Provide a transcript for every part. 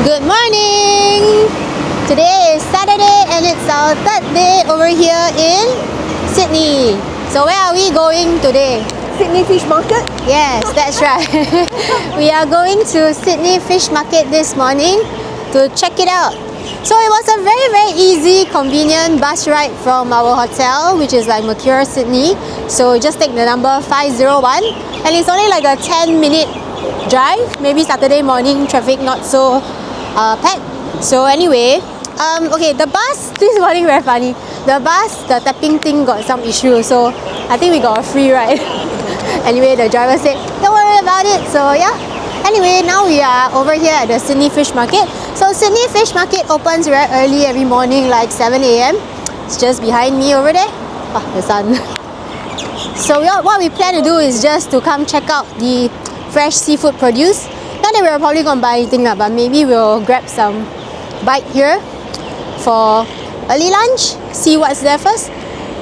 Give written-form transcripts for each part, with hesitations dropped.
Good morning! Today is Saturday and it's our third day over here in Sydney. So where are we going today? Sydney Fish Market? Yes, that's right. We are going to Sydney Fish Market this morning to check it out. So it was a very easy, convenient bus ride from our hotel, which is like Mercure, Sydney. So just take the number 501 and it's only like a 10-minute drive. Maybe Saturday morning, traffic not so packed. So anyway, okay, the bus this morning very funny. The bus, the tapping thing got some issue, so I think we got a free ride. Anyway, the driver said, don't worry about it. So yeah. Anyway, now we are over here at the Sydney Fish Market. So Sydney Fish Market opens very early every morning, like 7 a.m. It's just behind me over there. Oh, the sun. So what we plan to do is just to come check out the fresh seafood produce. Not that we're probably going to buy anything, but maybe we'll grab some bite here for early lunch, see what's there first.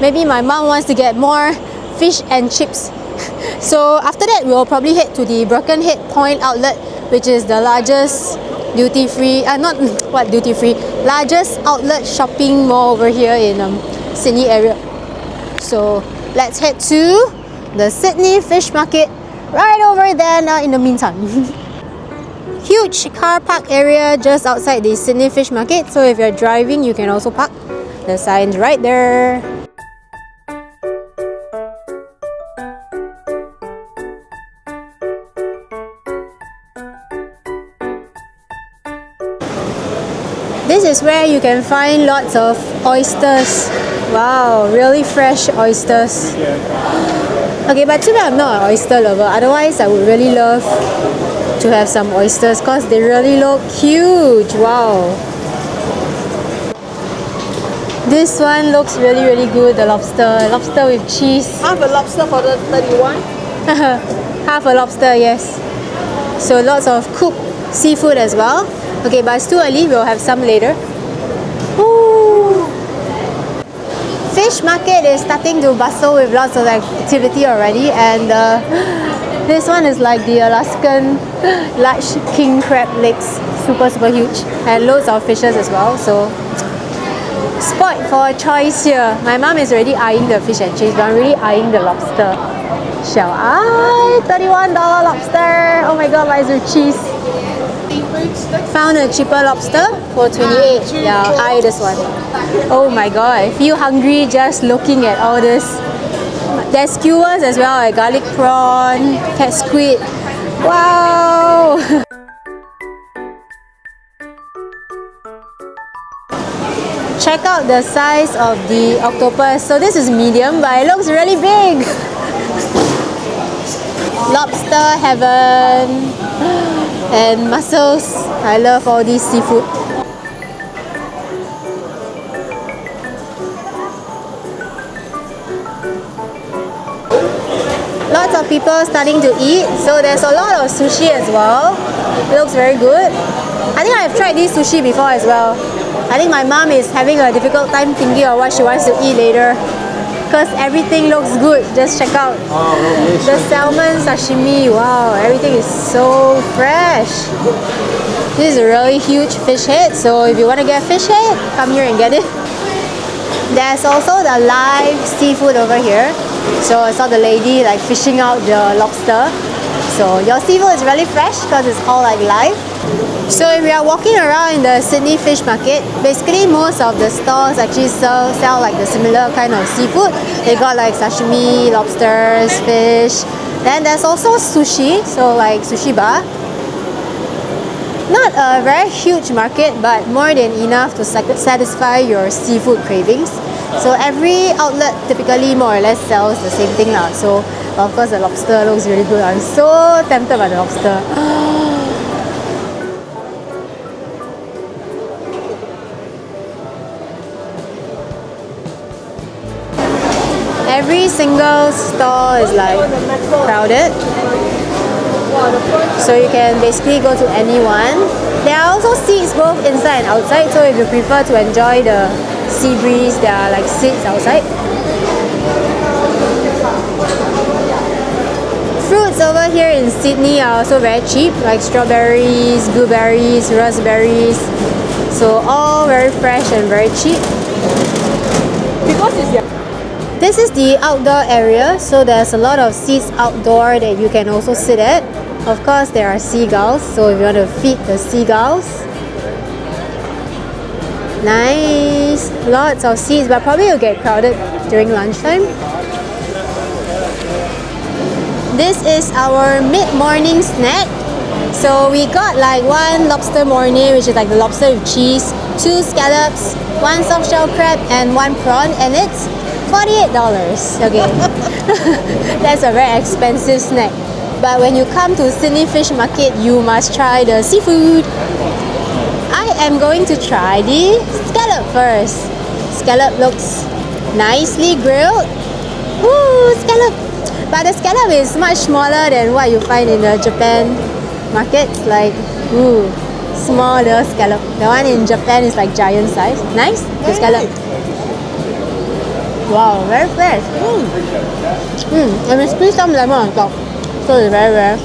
Maybe my mom wants to get more fish and chips. So after that, we'll probably head to the Birkenhead Point outlet, which is the largest duty-free, largest outlet shopping mall over here in Sydney area. So let's head to the Sydney Fish Market right over there now in the meantime. Huge car park area just outside the Sydney Fish Market, so if you're driving you can also park. The sign's right there. This is where you can find lots of oysters. Wow, really fresh oysters. Okay, but too bad I'm not an oyster lover. Otherwise, I would really love to have some oysters because they really look huge. Wow. This one looks really good, the lobster. Lobster with cheese. Half a lobster for the 31. Half a lobster, yes. So lots of cooked seafood as well. Okay, but it's too early. We'll have some later. Ooh. Fish market is starting to bustle with lots of activity already, and this one is like the Alaskan large king crab legs, super huge, and loads of fishes as well. So spot for a choice here. My mom is already eyeing the fish and chips, but I'm really eyeing the lobster. Shall I? $31 lobster. Oh my god, why is there cheese? Found a cheaper lobster for 28. Yeah, I'll eye this one. Oh my god, I feel hungry just looking at all this. There's skewers as well, like garlic prawn, cat squid. Wow! Check out the size of the octopus. So this is medium, but it looks really big. Lobster heaven and mussels. I love all these seafood. Lots of people starting to eat, so there's a lot of sushi as well. It looks very good. I think I've tried this sushi before as well. I think my mom is having a difficult time thinking of what she wants to eat later because everything looks good. Just check out the salmon sashimi. Wow, everything is so fresh. This is a really huge fish head, so if you want to get a fish head, come here and get it. There's also the live seafood over here. So I saw the lady like fishing out the lobster. So your seafood is really fresh because it's all like live. So if we are walking around in the Sydney Fish Market, basically most of the stores actually sell like the similar kind of seafood. They got like sashimi, lobsters, fish. Then there's also sushi, so like sushi bar. Not a very huge market, but more than enough to satisfy your seafood cravings. So every outlet typically more or less sells the same thing now. So of course the lobster looks really good. I'm so tempted by the lobster. Every single store is like crowded. So you can basically go to any one. There are also seats both inside and outside, so if you prefer to enjoy the sea breeze, there are like seats outside. fruits over here in Sydney are also very cheap, like strawberries, blueberries, raspberries. So all very fresh and very cheap. Because it's This is the outdoor area, so there's a lot of seats outdoor that you can also sit at. Of course, there are seagulls, so if you want to feed the seagulls. Nice, lots of seats, but probably will get crowded during lunchtime. This is our mid-morning snack. So we got like one lobster mornay, which is like the lobster with cheese, 2 scallops, 1 soft shell crab, and 1 prawn, and it's $48. Okay, that's a very expensive snack. But when you come to Sydney Fish Market, you must try the seafood. I am going to try the scallop first. Scallop looks nicely grilled. Woo, scallop! But the scallop is much smaller than what you find in the Japan markets. Like, ooh, smaller scallop. The one in Japan is like giant size. Nice, the scallop. Wow, very fresh. And we squeeze some lemon on top, so it's very rare.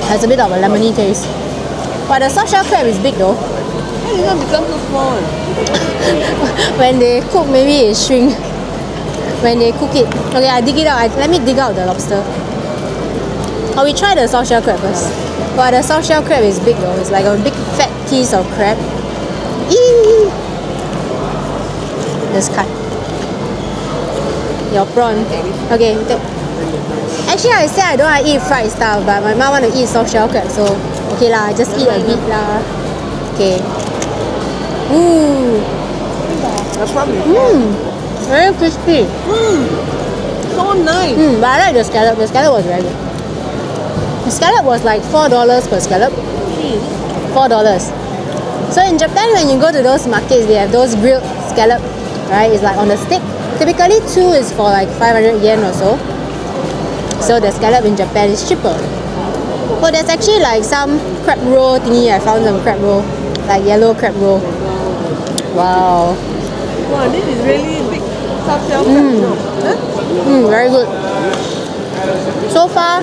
Has a bit of a lemony taste. But the soft shell crab is big though. How did it become so small? When they cook, maybe it shrink. When they cook it. Okay, I dig it out. Let me dig out the lobster. Oh, we try the soft shell crab first. But the soft shell crab is big though. It's like a big fat piece of crab. Eee! Just cut. Your prawn. Okay. Actually, I said I don't want to eat fried stuff, but my mom want to eat soft shell crab, so okay lah, just eat a bit lah. Okay. Ooh. The prawn is Very crispy. so nice. But I like the scallop. The scallop was very good. The scallop was like $4 per scallop. $4. So in Japan, when you go to those markets, they have those grilled scallop, right? It's like on the stick. Typically 2 is for like 500 yen or so. So the scallop in Japan is cheaper. Oh, there's actually like some crab roll thingy. I found some crab roll, like yellow crab roll. Wow. Wow, this is really big soft shell crab. Very good. So far,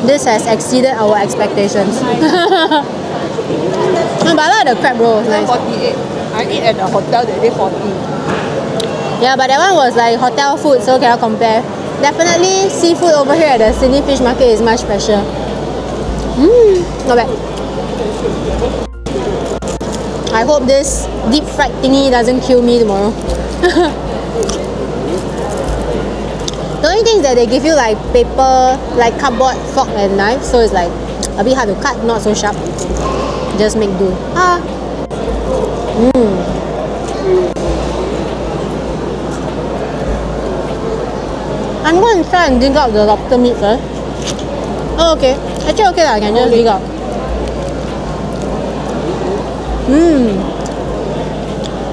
this has exceeded our expectations. But I like the crab roll. It's nice. 48. I eat at the hotel that day 40. Yeah, but that one was like hotel food, so cannot compare. Definitely seafood over here at the Sydney Fish Market is much fresher. Not bad. I hope this deep fried thingy doesn't kill me tomorrow. The only thing is that they give you like paper, like cardboard fork and knife, so it's like a bit hard to cut, not so sharp. Just make do. I'm going to try and dig out the lobster meat first. Oh, okay. Actually, okay, I can just dig out.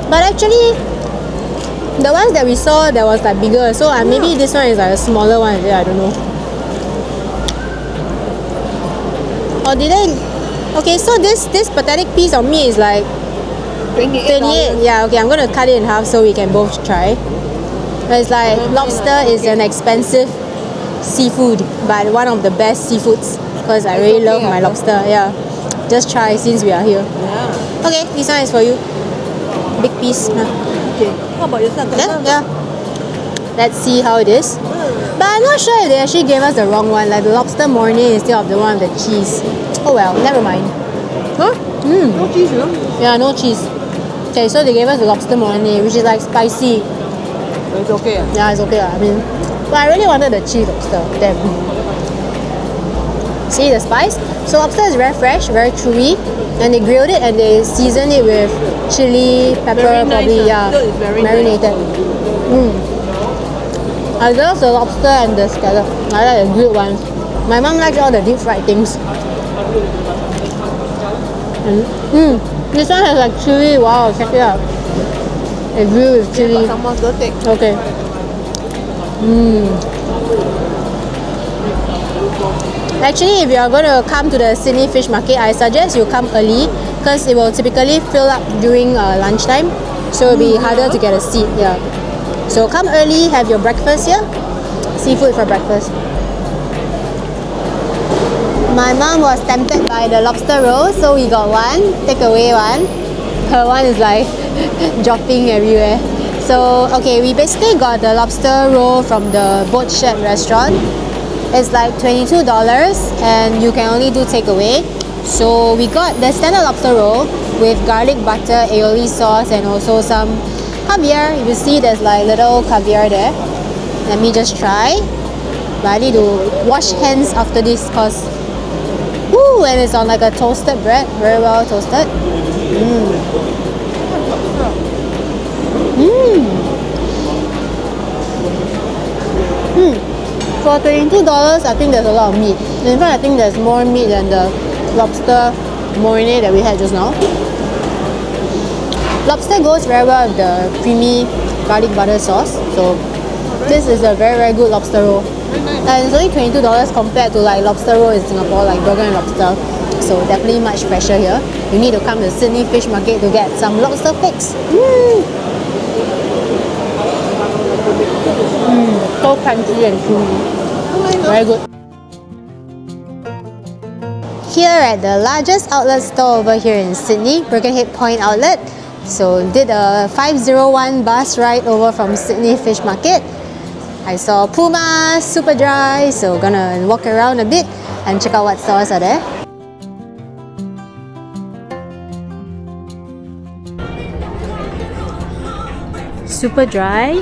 But actually, the ones that we saw, that was like bigger. So maybe this one is like a smaller one. I don't know. Or did they? Okay, so this pathetic piece of meat is like 28. Yeah, okay, I'm going to cut it in half so we can both try. But it's like lobster is an expensive seafood, but one of the best seafoods because I really love my lobster. Yeah, just try since we are here. Yeah. Okay, this one is for you. Big piece. Okay. How about yourself? Yeah. Let's see how it is. But I'm not sure if they actually gave us the wrong one, like the lobster mornay instead of the one with the cheese. Oh well, never mind. Huh? No cheese, no? Yeah, no cheese. Okay, so they gave us the lobster mornay, which is like spicy. It's okay. Yeah, it's okay. I mean, but I really wanted the cheese lobster. Damn. See the spice? So lobster is very fresh, very chewy, and they grilled it and they seasoned it with chili, pepper, Very nice, probably, yeah, so it's very marinated. I love the lobster and the scallop. I like the grilled ones. My mom likes all the deep fried things. This one has like chili. Wow, check it out. It's grilled with chili. Someone's gonna take. Okay. Actually, if you are going to come to the Sydney Fish Market, I suggest you come early because it will typically fill up during lunchtime, so it will be harder to get a seat. Yeah. So come early, have your breakfast here. Seafood for breakfast. My mom was tempted by the lobster roll, so we got one, takeaway one. Her one is like dropping everywhere. So, okay, we basically got the lobster roll from the Boat Shed restaurant. It's like $22 and you can only do takeaway. So we got the standard lobster roll with garlic butter, aioli sauce and also some caviar. You see there's like little caviar there. Let me just try. But I need to wash hands after this because and it's on like a toasted bread, very well toasted. For $22, I think there's a lot of meat. In fact, I think there's more meat than the lobster mornay that we had just now. Lobster goes very well with the creamy garlic butter sauce. So this is a very, very good lobster roll. And it's only $22 compared to like lobster roll in Singapore, like burger and lobster. So definitely much fresher here. You need to come to Sydney Fish Market to get some lobster fix. So crunchy and chewy. Very good. Here at the largest outlet store over here in Sydney, Birkenhead Point Outlet. So did a 501 bus ride over from Sydney Fish Market. I saw Puma, super dry, so gonna walk around a bit and check out what stores are there. Super dry.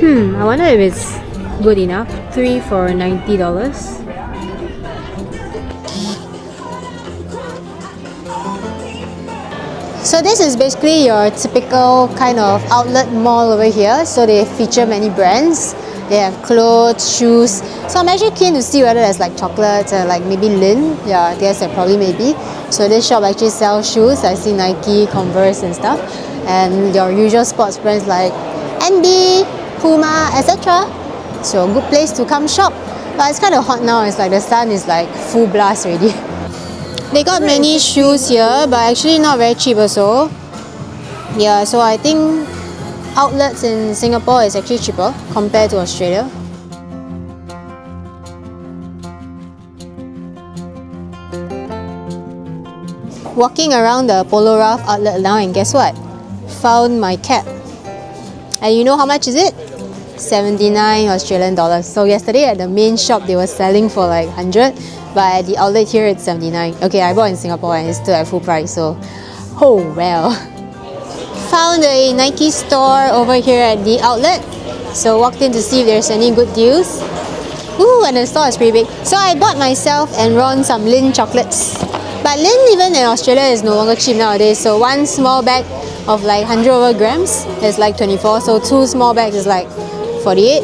I wonder if it's good enough. 3 for $90. So this is basically your typical kind of outlet mall over here. So they feature many brands. They have clothes, shoes. So I'm actually keen to see whether there's like chocolates or like maybe Lin. Yeah, I guess there probably may be. So this shop actually sells shoes. I see Nike, Converse and stuff. And your usual sports brands like NB, Puma, etc. So good place to come shop. But it's kind of hot now. It's like the sun is like full blast already. They got many shoes here, but actually not very cheap also. Yeah, so I think outlets in Singapore is actually cheaper compared to Australia. Walking around the Polo Ralph outlet now, and guess what? Found my cap. And you know how much is it? 79 Australian dollars. So yesterday at the main shop they were selling for like 100, but at the outlet here it's 79. Okay, I bought in Singapore and it's still at full price, so oh well. Found a Nike store over here at the outlet, so walked in to see if there's any good deals. Ooh, and the store is pretty big. So I bought myself and Ron some Lin chocolates. But Lin even in Australia is no longer cheap nowadays, so one small bag of like 100 over grams is like 24, so two small bags is like 48.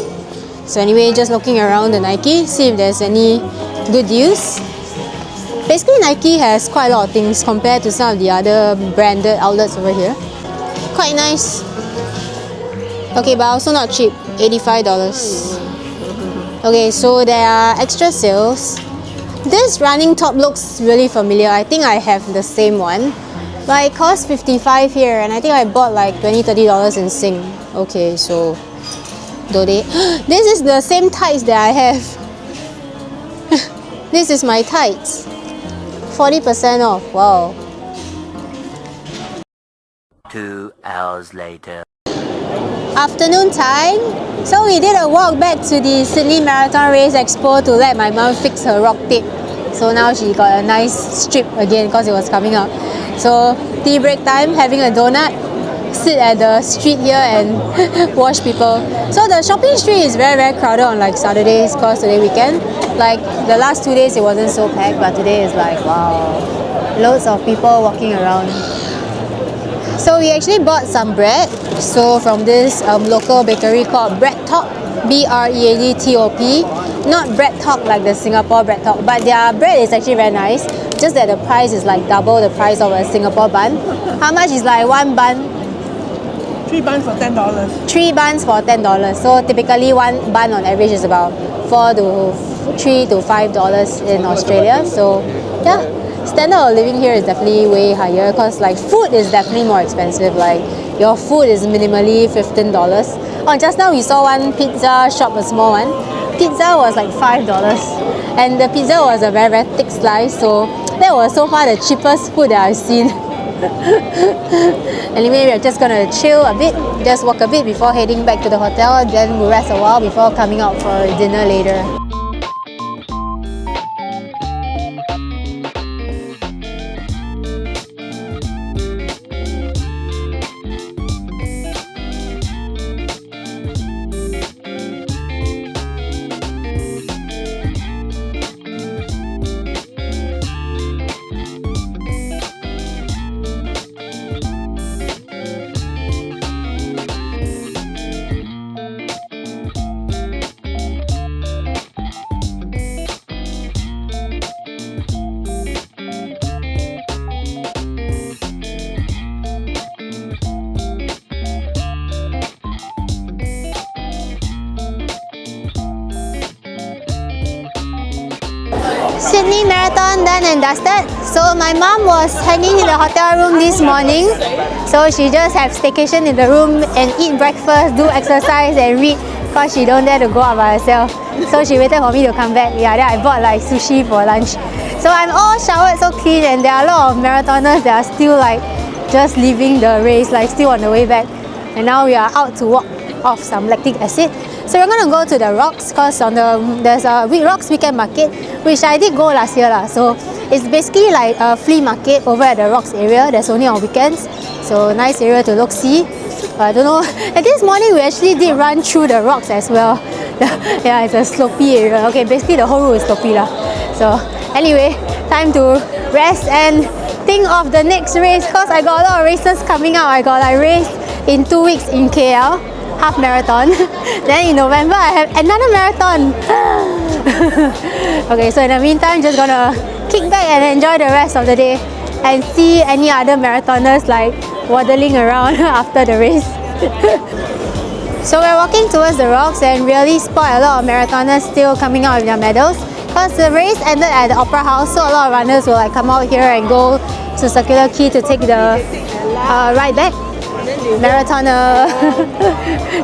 So anyway, just looking around the Nike, see if there's any good deals. Basically Nike has quite a lot of things compared to some of the other branded outlets over here. Quite nice. Okay, but also not cheap, $85. Okay, so there are extra sales. This running top looks really familiar. I think I have the same one. But it costs $55 here and I think I bought like $20-30 in Sing. Okay, so this is the same tights that I have. This is my tights. 40% off. Wow. 2 hours later. Afternoon time. So we did a walk back to the Sydney Marathon Race Expo to let my mum fix her rock tape. So now she got a nice strip again because it was coming out. So tea break time, having a donut, sit at the street here and watch people. So the shopping street is very, very crowded on like Saturdays because today weekend. Like the last 2 days it wasn't so packed, but today is like wow, loads of people walking around. So we actually bought some bread. So from this local bakery called Bread Top, B-R-E-A-D-T-O-P. Not Bread Talk like the Singapore Bread Talk, but their bread is actually very nice. Just that the price is like double the price of a Singapore bun. How much is like one bun? 3 buns for $10. 3 buns for $10. So typically one bun on average is about $3 to $5 in Australia. So yeah, standard of living here is definitely way higher because like food is definitely more expensive. Like your food is minimally $15. Oh, just now we saw one pizza shop, a small one. Pizza was like $5. and the pizza was a very thick slice, so that was so far the cheapest food that I've seen. Anyway, we're just gonna chill a bit, just walk a bit before heading back to the hotel, then we'll rest a while before coming out for dinner later. Sydney Marathon done and dusted. So my mom was hanging in the hotel room this morning. So she just have staycation in the room and eat breakfast, do exercise and read because she don't dare to go out by herself. So she waited for me to come back. Yeah, then I bought like sushi for lunch. So I'm all showered, so clean, and there are a lot of marathoners that are still like just leaving the race, like still on the way back. And now we are out to walk off some lactic acid. So we're gonna go to the Rocks because there's a Rocks weekend market, which I did go last year lah. So it's basically like a flea market over at the Rocks area. That's only on weekends. So nice area to look see. I don't know. And this morning we actually did run through the rocks as well. Yeah, it's a slopey area. Okay, basically the whole road is slopey lah. So anyway, time to rest and think of the next race because I got a lot of races coming out. I got like race in 2 weeks in KL. Half marathon. Then in November I have another marathon. Okay, so in the meantime, just gonna kick back and enjoy the rest of the day and see any other marathoners like waddling around after the race. So we're walking towards the rocks and really spot a lot of marathoners still coming out with their medals because the race ended at the Opera House, so a lot of runners will like come out here and go to Circular Quay to take the ride back. Marathoner.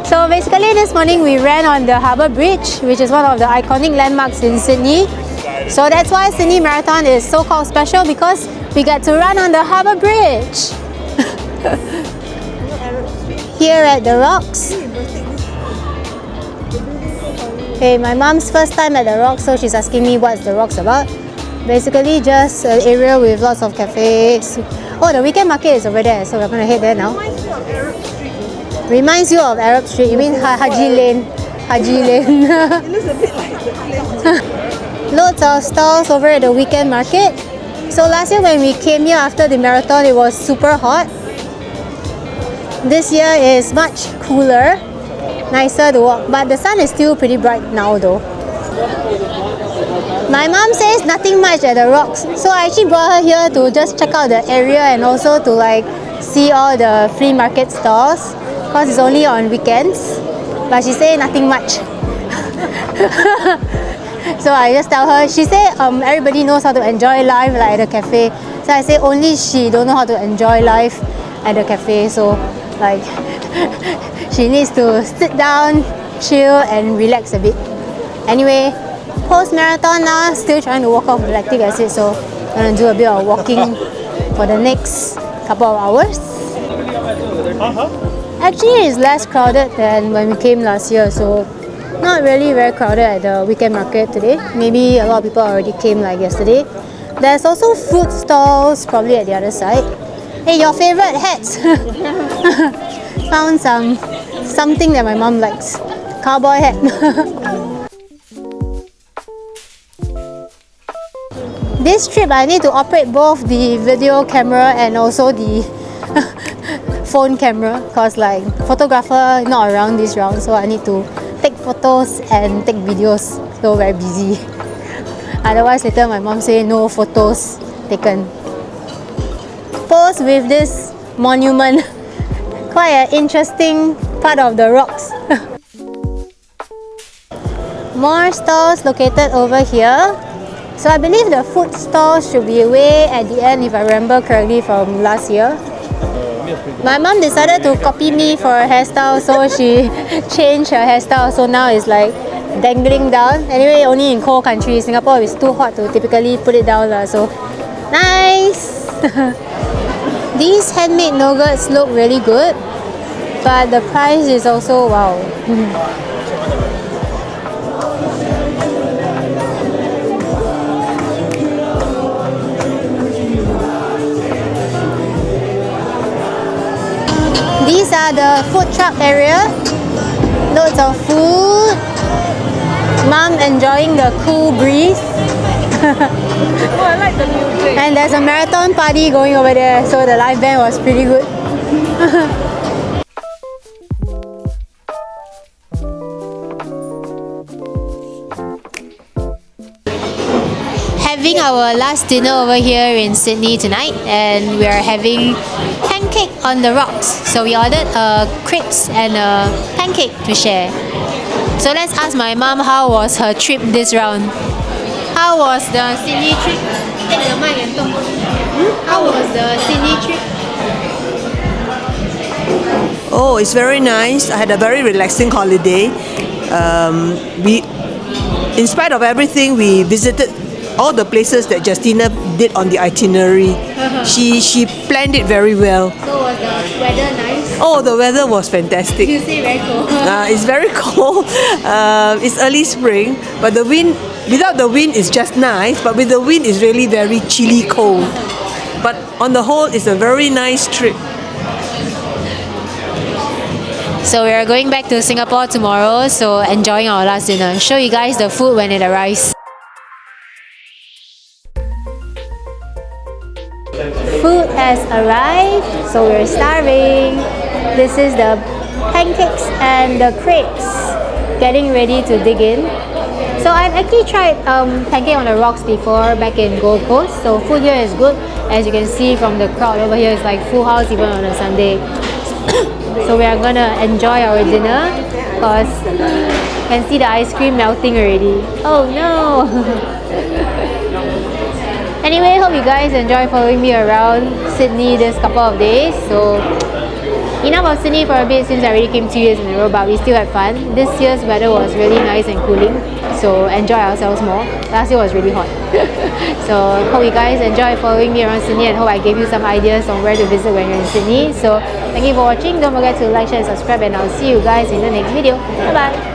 So basically this morning we ran on the Harbour Bridge, which is one of the iconic landmarks in Sydney. So that's why Sydney Marathon is so called special, because we get to run on the Harbour Bridge. Here at the Rocks. Okay, my mom's first time at the Rocks, so she's asking me what's the Rocks about. Basically just an area with lots of cafes. Oh, the weekend market is over there, so we're going to head there now. Reminds you of Arab Street. You mean Haji Lane? Haji Lane. It looks a bit like the place. Loads of stalls over at the weekend market. So last year when we came here after the marathon, it was super hot. This year is much cooler, nicer to walk, but the sun is still pretty bright now though. My mom says nothing much at the Rocks, so I actually brought her here to just check out the area and also to like see all the flea market stalls because it's only on weekends. But she said nothing much. So I just tell her, she said everybody knows how to enjoy life like at the cafe. So I say only she don't know how to enjoy life at the cafe. So like she needs to sit down, chill and relax a bit. Anyway, post-marathon now, still trying to walk off lactic acid, so I'm going to do a bit of walking for the next couple of hours. Actually, it's less crowded than when we came last year, so not really very crowded at the weekend market today. Maybe a lot of people already came like yesterday. There's also food stalls probably at the other side. Hey, your favorite hats? Found something that my mom likes. Cowboy hat. This trip I need to operate both the video camera and also the phone camera because like photographer not around this round, so I need to take photos and take videos, so very busy. Otherwise later my mom say no photos taken. Pose with this monument, quite an interesting part of the Rocks. More stalls located over here. So I believe the food stall should be way at the end if I remember correctly from last year. My mom decided to copy me for her hairstyle, so she changed her hairstyle, so now it's like dangling down. Anyway, only in cold countries. Singapore is too hot to typically put it down. So, nice! These handmade nuggets look really good, but the price is also wow. These are the food truck area. Loads of food. Mom enjoying the cool breeze. Oh, I like the music. And there's a marathon party going over there, so the live band was pretty good. Having our last dinner over here in Sydney tonight, and we are having pancake on the rocks. So we ordered crepes and a pancake to share. So let's ask my mom how was her trip this round. How was the Sydney trip? Take the mic and talk. How was the Sydney trip? Oh, it's very nice. I had a very relaxing holiday. In spite of everything, we visited all the places that Justina did on the itinerary. She planned it very well. So was the weather nice? Oh, the weather was fantastic. You say very cold. It's very cold. It's early spring, but the wind, without the wind, is just nice. But with the wind, it's really very chilly cold. But on the whole, it's a very nice trip. So we are going back to Singapore tomorrow, so enjoying our last dinner. Show you guys the food when it arrives. Food has arrived, so we're starving. This is the pancakes and the crepes. Getting ready to dig in. So I've actually tried pancake on the rocks before back in Gold Coast. So food here is good. As you can see from the crowd over here, it's like full house even on a Sunday. So we are gonna enjoy our dinner because you can see the ice cream melting already. Oh no! Anyway, hope you guys enjoy following me around Sydney this couple of days. So enough of Sydney for a bit since I already came 2 years in a row, but we still had fun. This year's weather was really nice and cooling, so enjoy ourselves more. Last year was really hot. So hope you guys enjoy following me around Sydney and hope I gave you some ideas on where to visit when you're in Sydney. So thank you for watching. Don't forget to like, share and subscribe, and I'll see you guys in the next video. Bye bye.